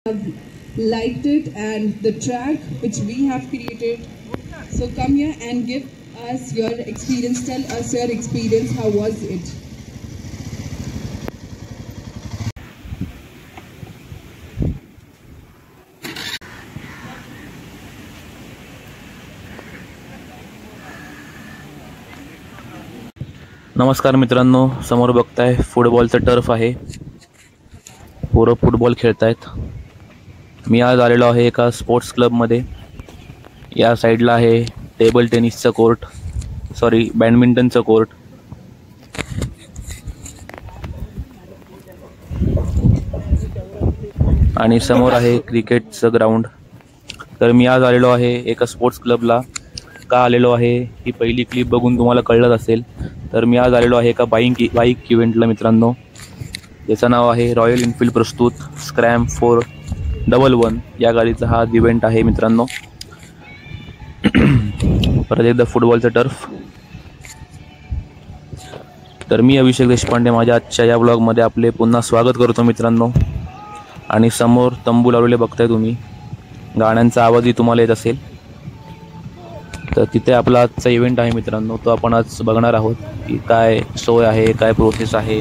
liked it and the track which we have created. So come here and give us your experience. Tell us your experience. How was it? नमस्कार मित्रांनो, समोर बघताय फुटबॉलचा turf आहे. पोरं football खेळतायत. मी आज आलेलो आहे एका स्पोर्ट्स क्लबमध्ये. या साईडला आहे टेबल टेनिसचं कोर्ट, बॅडमिंटनचं कोर्ट. आणि समोर आहे क्रिकेटचं ग्राउंड. तर मी आज आलेलो आहे एका स्पोर्ट्स क्लबला. का आलेलो आहे ही पहिली क्लिप बघून तुम्हाला कळलं असेल. तर मी आज आलेलो आहे एका बाईक इव्हेंटला मित्रांनो. त्याचं नाव आहे रॉयल एनफील्ड प्रस्तुत स्क्रॅम 411 या गाडीचा हा इव्हेंट आहे मित्रांनो. परत एकदा फुटबॉलचं टर्फ. तर मी अभिषेक देशपांडे माझ्या आजच्या या ब्लॉगमध्ये आपले पुन्हा स्वागत करतो मित्रांनो. आणि समोर तंबू लावलेले बघताय तुम्ही. गाण्यांचा आवाजही तुम्हाला येत असेल. तर तिथे आपला आजचा इव्हेंट आहे मित्रांनो. तो आपण आज बघणार आहोत की काय सोय आहे, काय प्रोसेस आहे,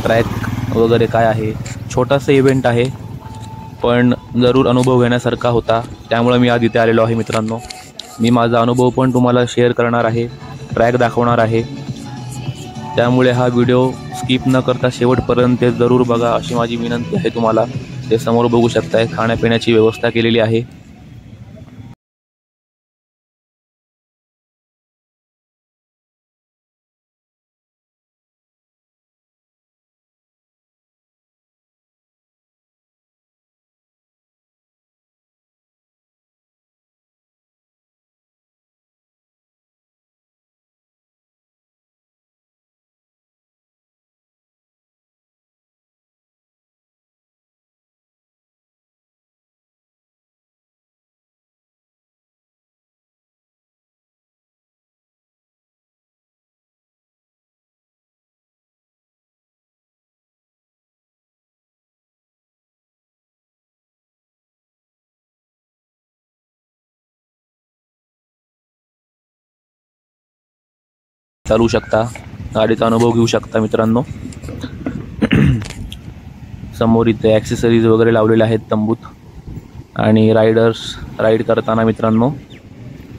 ट्रॅक वगैरे काय आहे. छोटासा इव्हेंट आहे पण जरूर अनुभव घेण्यासारखा होता. त्यामुळे मी आज इथे आलेलो आहे मित्रांनो. मी माझा अनुभव पण तुम्हाला शेअर करणार आहे, ट्रॅक दाखवणार आहे. त्यामुळे हा व्हिडिओ स्किप न करता शेवटपर्यंत जरूर बघा अशी माझी विनंती आहे तुम्हाला. ते समोर बघू शकताय खाण्यापिण्याची व्यवस्था केलेली आहे. चालू शकता, गाडीचा अनुभव घेऊ शकता मित्रांनो. समोर इथे ॲक्सेसरीज वगैरे लावलेले आहेत तंबूत. आणि रायडर्स राईड करताना मित्रांनो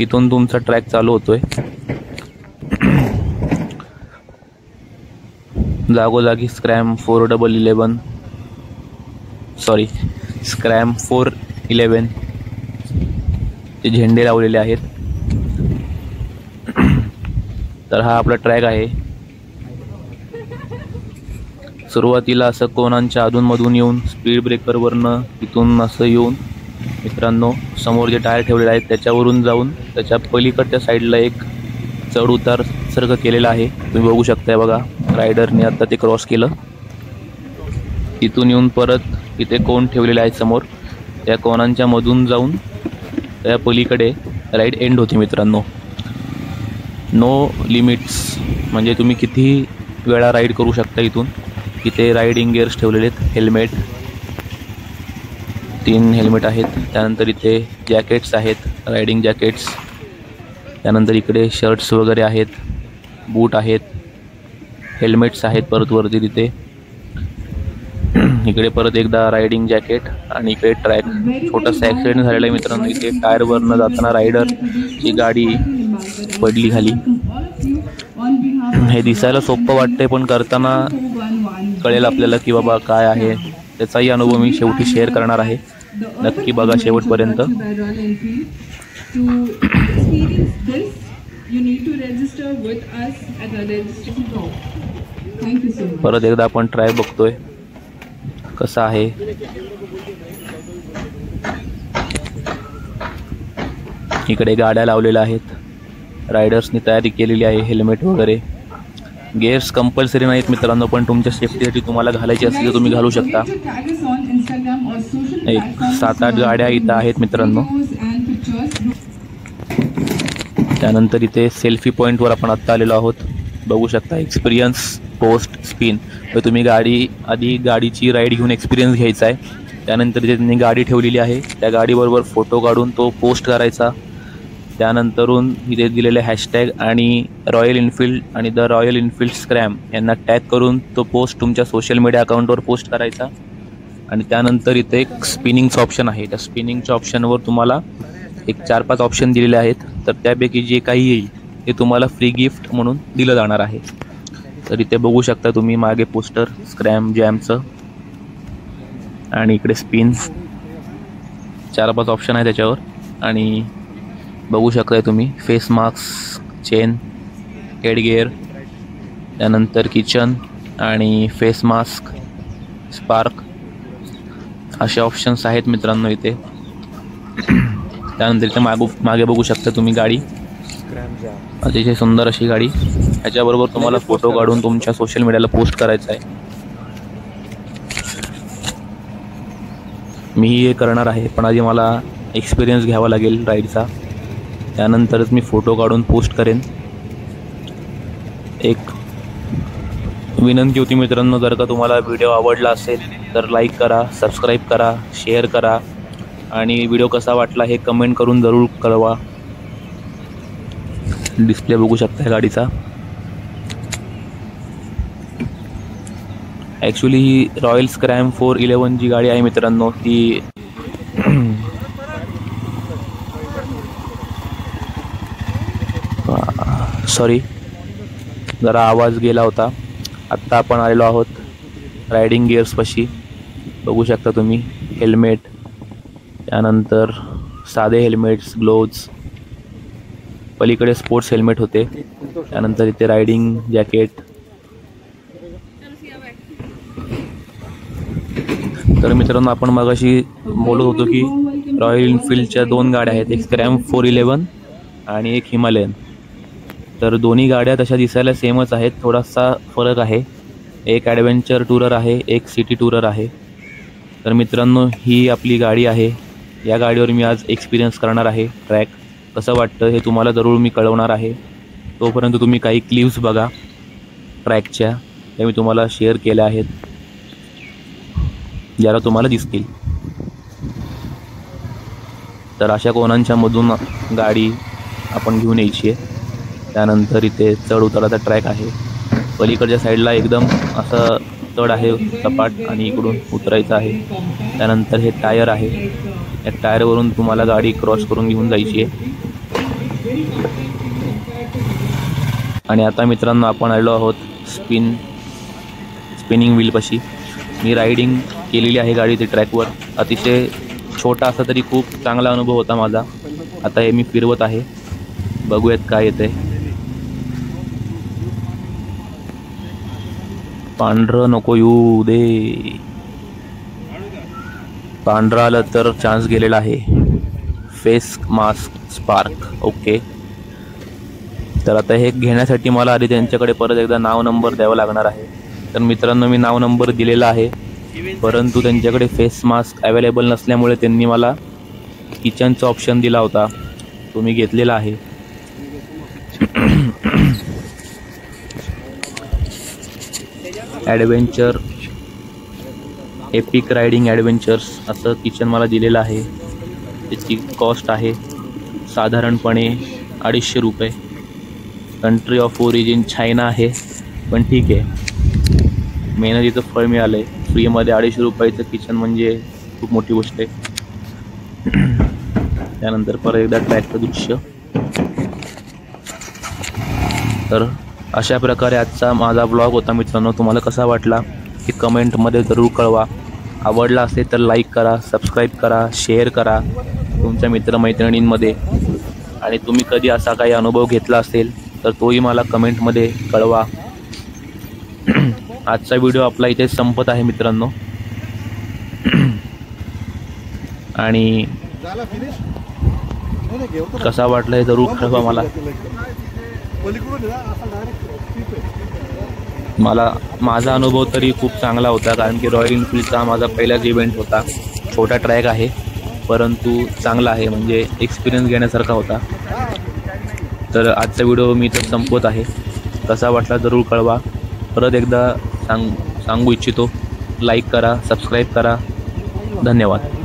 इथून तुमचा ट्रॅक चालू होतोय. जागोजागी स्क्रॅम 411 चे झेंडे लावलेले आहेत. तर हा आपला ट्रॅक आहे. सुरुवातीला असं कोणांच्या अधूनमधून येऊन स्पीड ब्रेकरवरनं इथून असं येऊन मित्रांनो समोर जे टायर ठेवलेले आहेत त्याच्यावरून जाऊन त्याच्या पलीकडच्या साईडला एक चढ उतार सारखं केलेला आहे. तुम्ही बघू शकताय बघा. रायडरने आता ते क्रॉस केलं. इथून येऊन परत इथे कोण ठेवलेले आहेत समोर. त्या कोणांच्या मधून जाऊन त्या पलीकडे राईड एंड होती मित्रांनो. नो लिमिट्स म्हणजे तुम्ही किती वेळा राईड करू शकता इथून. इथे रायडिंग गिअर्स ठेवलेले आहेत. हेल्मेट 3 हेल्मेट आहेत. त्यानंतर इथे जॅकेट्स आहेत, रायडिंग जॅकेट्स. त्यानंतर इकडे शर्ट्स वगैरे आहेत, बूट आहेत, हेल्मेट्स आहेत परत वरती तिथे. इकडे परत एकदा रायडिंग जॅकेट आणि इकडे ट्रॅक. छोटासा ॲक्सिडेंट झालेला आहे मित्रांनो. इथे टायरवरनं जाताना रायडरची गाडी पडली खाली. हे दिसायला सोपं वाटते पण करताना कळेल आपल्याला की बाबा काय आहे. त्याचाही अनुभव मी शेवटी शेअर करणार आहे. नक्की बघा शेवटपर्यंत. परत एकदा आपण ट्राय बघतोय कसा आहे. इकडे गाड्या लावलेल्या आहेत. रायडर्सनी तयारी केलेली आहे, हेल्मेट वगैरे. गिअर्स कंपल्सरी नाहीत मित्रांनो पण तुमच्या सेफ्टीसाठी तुम्हाला घालायची असली तर तुम्ही घालू शकता. एक 7-8 गाड्या इथं आहेत मित्रांनो. त्यानंतर इथे सेल्फी पॉईंटवर आपण आत्ता आलेलो आहोत. बघू शकता एक्सपिरियन्स पोस्ट स्पिन. तर तुम्ही गाडीची राईड घेऊन एक्सपिरियन्स घ्यायचा आहे. त्यानंतर जे त्यांनी गाडी ठेवलेली आहे त्या गाडीबरोबर फोटो काढून तो पोस्ट करायचा. त्यानंतरून इथे दिलेले हॅशटॅग आणि रॉयल एनफील्ड आणि द रॉयल एनफील्ड स्क्रॅम यांना टॅग करून तो पोस्ट तुमच्या सोशल मीडिया अकाउंटवर पोस्ट करायचा. आणि त्यानंतर इथे एक स्पिनिंगचं ऑप्शन आहे. त्या स्पिनिंगच्या ऑप्शनवर तुम्हाला एक 4-5 ऑप्शन दिलेले आहेत. तर त्यापैकी जे काही येईल ते तुम्हाला फ्री गिफ्ट म्हणून दिलं जाणार आहे. तर इथे बघू शकता तुम्ही मागे पोस्टर स्क्रॅम जॅमचं आणि इकडे स्पिन 4-5 ऑप्शन आहे त्याच्यावर. आणि बघू शकताय तुम्ही फेस मास्क, चेन, हेडगिअर, त्यानंतर किचन आणि फेस मास्क, स्पार्क असे ऑप्शन्स आहेत मित्रांनो इथे. त्यानंतर इथे मागे बघू शकता तुम्ही गाडी, अतिशय सुंदर अशी गाडी. ह्याच्याबरोबर तुम्हाला फोटो काढून तुमच्या सोशल मीडियाला पोस्ट करायचा आहे. मीही हे करणार आहे, पण आधी मला एक्सपिरियन्स घ्यावा लागेल राईडचा. त्यानंतरच मी फोटो काढून पोस्ट करेन. एक विनंती होती मित्रांनो, जर का तुम्हाला व्हिडिओ आवडला असेल तर लाईक करा, सबस्क्राईब करा, शेअर करा आणि व्हिडिओ कसा वाटला हे कमेंट करून जरूर कळवा. डिस्प्ले बघू शकता गाडीचा. ॲक्च्युली ही रॉयल स्क्रॅम 411 जी गाडी आहे मित्रांनो ती सॉरी जरा आवाज गेला होता. आत्ता आपण आलेलो आहोत रायडिंग गिअर्सपाशी. बघू शकता तुम्ही हेल्मेट, त्यानंतर साधे हेल्मेट्स, ग्लोव्ज, पलीकडे स्पोर्ट्स हेल्मेट होते, त्यानंतर इथे रायडिंग जॅकेट. तर मित्रांनो आपण मगाशी बोलत होतो की रॉयल एनफील्डच्या 2 गाड्या आहेत, एक स्क्रॅम 411 आणि एक हिमालयन. तर दोन्ही गाड्या तशा दिसायला सेमच आहेत, थोडासा फरक आहे. एक ॲडव्हेंचर टूरर आहे, एक सिटी टूरर आहे. तर मित्रांनो ही आपली गाडी आहे. या गाडीवर मी आज एक्सपिरियन्स करणार आहे. ट्रॅक कसं वाटतं हे तुम्हाला जरूर मी कळवणार आहे. तोपर्यंत तुम्ही काही क्लिप्स बघा ट्रॅकच्या, त्या मी तुम्हाला शेअर केल्या आहेत, ज्याला तुम्हाला दिसतील. तर अशा कोणांच्या मधून गाडी आपण घेऊन यायची आहे. त्यानंतर इथे चढ उताराचा ट्रॅक आहे. पलीकडच्या साईडला एकदम असं चढ आहे सपाट आणि इकडून उतरायचं आहे. त्यानंतर हे टायर आहे, या टायरवरून तुम्हाला गाडी क्रॉस करून घेऊन जायची आहे. आणि आता मित्रांनो आपण आलो आहोत स्पिनिंग व्हीलपाशी. मी रायडिंग केलेली आहे गाडी ते ट्रॅकवर. अतिशय छोटा असा तरी खूप चांगला अनुभव होता माझा. आता हे मी फिरवत आहे, बघूयात काय येते. पांढरं नको येऊ दे. पांढरं आलं तर चान्स गेलेला आहे. Face mask spark okay. तर आता हे घेण्यासाठी मला आधी त्यांच्याकडे परत एकदा नाव नंबर द्यावा लागणार आहे. तर मित्रांनो मी नाव नंबर दिलेला आहे, परंतु त्यांच्याकडे फेस मास्क अवेलेबल नसल्यामुळे त्यांनी मला किचनचा ऑप्शन दिला होता, तो मी घेतलेला आहे. ॲडव्हेंचर एपिक रायडिंग ॲडव्हेंचर्स असं किचन मला दिलेलं आहे. त्याची कॉस्ट आहे साधारणपणे 250 रुपये. कंट्री ऑफ ओरिजिन चायना आहे, पण ठीक आहे, मेहनतीचं फळ मिळालं आहे. फ्रीमध्ये 250 रुपयाचं किचन म्हणजे खूप मोठी गोष्ट आहे. त्यानंतर परत एकदा ट्रॅकचं दृश्य. तर अशा प्रकारे आजचा माझा ब्लॉग होता मित्रांनो. तुम्हाला कसा वाटला हे कमेंटमध्ये जरूर कळवा. आवडला असेल तर लाईक करा, सबस्क्राईब करा, शेअर करा तुमच्या मित्रमैत्रिणींमध्ये. आणि तुम्ही कधी असा काही अनुभव घेतला असेल तर तोही मला कमेंटमध्ये कळवा. आजचा व्हिडिओ आपला इथे संपत आहे मित्रांनो. आणि कसा वाटला हे जरूर कळवा मला. माझा अनुभव तरी खूप चांगला होता, कारण की रॉयल एनफील्डचा माझा पहिलाच इव्हेंट होता. छोटा ट्रॅक आहे परंतु चांगला आहे, म्हणजे एक्सपिरियन्स घेण्यासारखा होता. तर आजचा व्हिडिओ मी इथं संपवत आहे. कसा वाटला जरूर कळवा. परत एकदा सांगू इच्छितो, लाईक करा, सबस्क्राईब करा धन्यवाद.